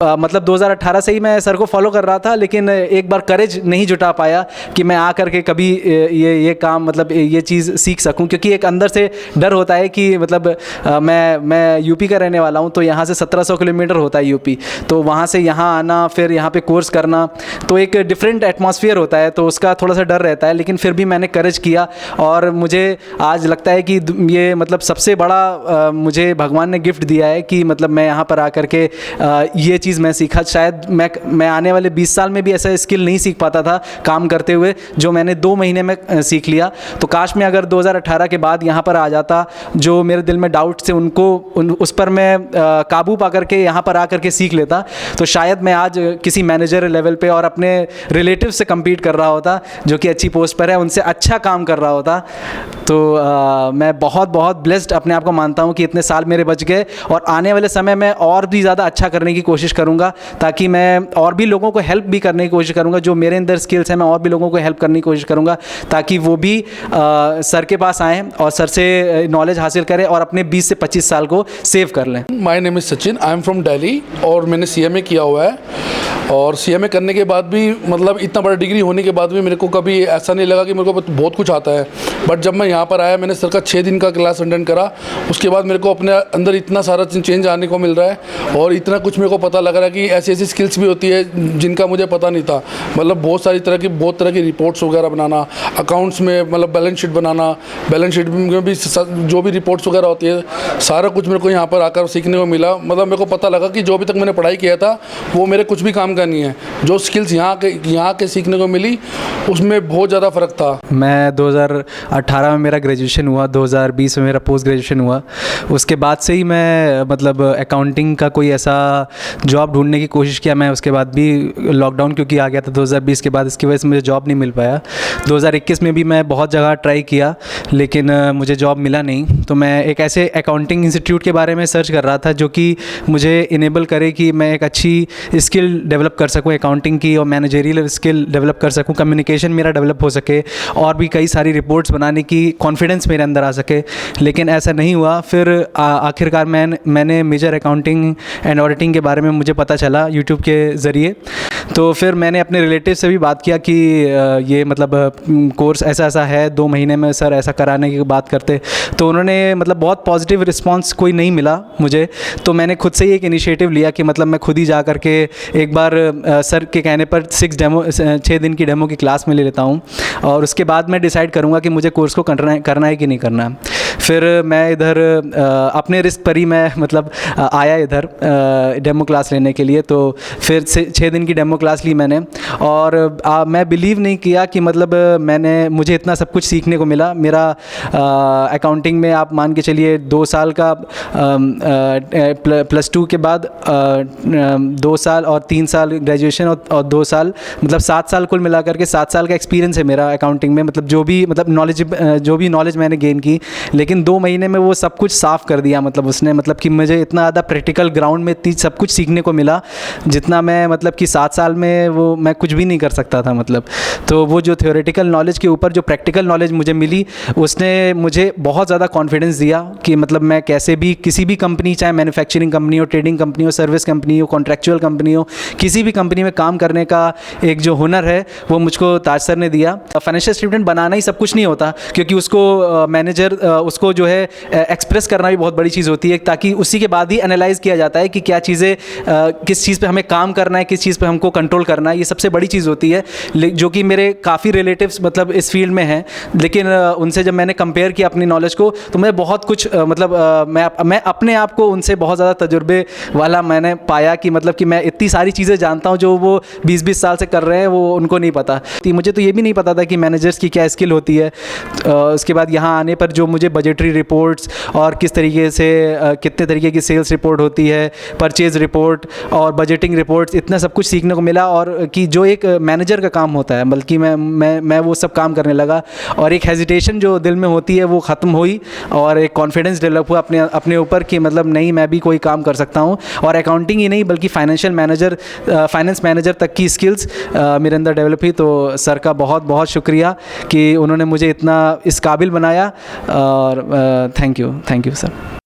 मतलब 2018 से ही मैं सर को फॉलो कर रहा था, लेकिन एक बार करेज नहीं जुटा पाया कि मैं आ करके कभी ये काम मतलब ये चीज़ सीख सकूं, क्योंकि एक अंदर से डर होता है कि मतलब मैं यूपी का रहने वाला हूं, तो यहाँ से 1700 किलोमीटर होता है यूपी, तो वहाँ से यहाँ आना फिर यहाँ पे कोर्स करना तो एक डिफरेंट एटमॉस्फेयर होता है, तो उसका थोड़ा सा डर रहता है। लेकिन फिर भी मैंने करेज किया और मुझे आज लगता है कि ये मतलब सबसे बड़ा मुझे भगवान ने गिफ्ट दिया है कि मतलब मैं यहाँ पर आकर के ये चीज़ मैं सीखा। शायद मैं आने वाले 20 साल में भी ऐसा स्किल नहीं सीख पाता था काम करते हुए, जो मैंने 2 महीने में सीख लिया। तो काश मैं अगर 2018 के बाद यहाँ पर आ जाता, जो मेरे दिल में डाउट थे उस पर मैं काबू पा करके यहाँ पर आकर के सीख लेता, तो शायद मैं आज किसी मैनेजर लेवल पे और अपने रिलेटिव से कम्पीट कर रहा होता जो कि अच्छी पोस्ट पर है, उनसे अच्छा काम कर रहा होता। तो मैं बहुत बहुत ब्लेस्ड अपने आप को मानता हूँ कि इतने साल मेरे बच गए, और आने वाले समय में और भी ज़्यादा अच्छा करने की कोशिश करूँगा, ताकि मैं और भी लोगों को हेल्प भी करने की कोशिश करूँगा। जो मेरे अंदर स्किल्स हैं मैं और भी लोगों को हेल्प करने की कोशिश करूँगा, ताकि वो भी सर के पास आएँ और सर से नॉलेज हासिल करें और अपने 20 से 25 साल को सेव कर लें। My name is Sachin, I am from Delhi और मैंने CMA किया हुआ है। और CMA करने के बाद भी मतलब इतना बड़ा डिग्री होने के बाद भी मेरे को कभी ऐसा नहीं लगा कि मेरे को बहुत कुछ आता है। बट जब मैं यहाँ पर आया, मैंने सर का 6 दिन का क्लास अटेंड करा, उसके बाद मेरे को अपने अंदर इतना सारा चेंज आने को मिल रहा है और इतना कुछ मेरे को पता लग रहा है कि ऐसी ऐसी स्किल्स भी होती है जिनका मुझे पता नहीं था। मतलब बहुत तरह की रिपोर्ट्स वगैरह बनाना, अकाउंट्स में मतलब बैलेंस शीट बनाना, बैलेंस शीट में भी जो भी रिपोर्ट्स वगैरह होती है, सारा कुछ मेरे को यहाँ पर आकर सीखने को मिला। मतलब मेरे को पता लगा कि जो अभी तक मैंने पढ़ाई किया था वो मेरे कुछ भी काम का नहीं है। जो स्किल्स यहाँ के सीखने को मिली उसमें बहुत ज़्यादा फ़र्क था। मैं 2018 में मेरा ग्रेजुएशन हुआ, 2020 में मेरा पोस्ट ग्रेजुएशन हुआ। उसके बाद से ही मैं मतलब अकाउंटिंग का कोई ऐसा जॉब ढूंढने की कोशिश किया। मैं उसके बाद भी लॉकडाउन क्योंकि आ गया था 2020 के बाद, इसकी वजह से मुझे जॉब नहीं मिल पाया। 2021 में भी मैं बहुत जगह ट्राई किया, लेकिन मुझे जॉब मिला नहीं। तो मैं एक ऐसे अकाउंटिंग इंस्टीट्यूट के बारे में सर्च कर रहा था जो कि मुझे इनेबल करे कि मैं एक अच्छी स्किल डेवलप कर सकूँ अकाउंटिंग की, और मैनेजरियल स्किल डेवलप कर सकूँ, कम्युनिकेशन मेरा डेवलप हो सके, और भी कई सारी रिपोर्ट्स बनाने की कॉन्फिडेंस मेरे अंदर आ सके। लेकिन ऐसा नहीं हुआ। फिर आखिरकार मैंने मेजर अकाउंटिंग एंड ऑडिटिंग के बारे में मुझे पता चला यूट्यूब के ज़रिए। तो फिर मैंने अपने रिलेटिव से भी बात किया कि ये मतलब कोर्स ऐसा है, 2 महीने में सर ऐसा कराने की बात करते। तो उन्होंने मतलब बहुत पॉजिटिव रिस्पांस कोई नहीं मिला मुझे। तो मैंने खुद से ही एक इनिशिएटिव लिया कि मतलब मैं खुद ही जा कर के एक बार सर के कहने पर 6 दिन की डेमो की क्लास में ले लेता हूँ, और उसके बाद मैं डिसाइड करूँगा कि मुझे कोर्स को करना है कि नहीं करना। फिर मैं इधर अपने रिस्क पर ही मैं मतलब आया इधर डेमो क्लास लेने के लिए। तो फिर 6 दिन की डेमो क्लास ली मैंने, और मैं बिलीव नहीं किया कि मतलब मुझे इतना सब कुछ सीखने को मिला। मेरा अकाउंटिंग में आप मान के चलिए 2 साल का +2 के बाद 2 साल और 3 साल ग्रेजुएशन और 2 साल मतलब 7 साल कुल मिलाकर के 7 साल का एक्सपीरियंस है मेरा अकाउंटिंग में। मतलब जो भी नॉलेज मैंने गेन की, लेकिन 2 महीने में वो सब कुछ साफ़ कर दिया। मतलब उसने मतलब कि मुझे इतना ज़्यादा प्रैक्टिकल ग्राउंड में इतनी सब कुछ सीखने को मिला जितना मैं मतलब कि 7 साल में वो मैं कुछ भी नहीं कर सकता था। मतलब तो वो जो थ्योरेटिकल नॉलेज के ऊपर जो प्रैक्टिकल नॉलेज मुझे मिली, उसने मुझे बहुत ज़्यादा कॉन्फिडेंस दिया कि मतलब मैं कैसे भी किसी भी कंपनी, चाहे मैन्युफैक्चरिंग कंपनी हो, ट्रेडिंग कंपनी हो, सर्विस कंपनी हो, कॉन्ट्रैक्चुअल कंपनी हो, किसी भी कंपनी में काम करने का एक जो हुनर है वो मुझको ताज सर ने दिया। फाइनेंशियल स्टेटमेंट बनाना ही सब कुछ नहीं होता, क्योंकि उसको मैनेजर उसको जो है एक्सप्रेस करना भी बहुत बड़ी चीज़ होती है, ताकि उसी के बाद ही एनालाइज किया जाता है कि क्या चीज़ें किस चीज़ पे हमें काम करना है, किस चीज़ पे हमको कंट्रोल करना है। ये सबसे बड़ी चीज़ होती है, जो कि मेरे काफ़ी रिलेटिव्स मतलब इस फील्ड में हैं। लेकिन उनसे जब मैंने कंपेयर किया अपनी नॉलेज को, तो मैं बहुत कुछ मतलब मैं अपने आप को उनसे बहुत ज़्यादा तजुर्बे वाला मैंने पाया कि मतलब कि मैं इतनी सारी चीज़ें जानता हूँ जो वो 20-20 साल से कर रहे हैं, वो उनको नहीं पता। मुझे तो ये भी नहीं पता था कि मैनेजर्स की क्या स्किल होती है। उसके बाद यहाँ आने पर जो मुझे बजटरी रिपोर्ट्स और किस तरीके से कितने तरीके की सेल्स रिपोर्ट होती है, परचेज रिपोर्ट और बजटिंग रिपोर्ट्स, इतना सब कुछ सीखने को मिला। और कि जो एक मैनेजर का काम होता है, बल्कि मैं वो सब काम करने लगा, और एक हेजिटेशन जो दिल में होती है वो ख़त्म हुई, और एक कॉन्फिडेंस डेवलप हुआ अपने ऊपर कि मतलब नहीं, मैं भी कोई काम कर सकता हूँ। और अकाउंटिंग ही नहीं बल्कि फाइनेंस मैनेजर तक की स्किल्स मेरे अंदर डेवलप हुई। तो सर का बहुत बहुत शुक्रिया कि उन्होंने मुझे इतना इस काबिल बनाया, और थैंक यू सर।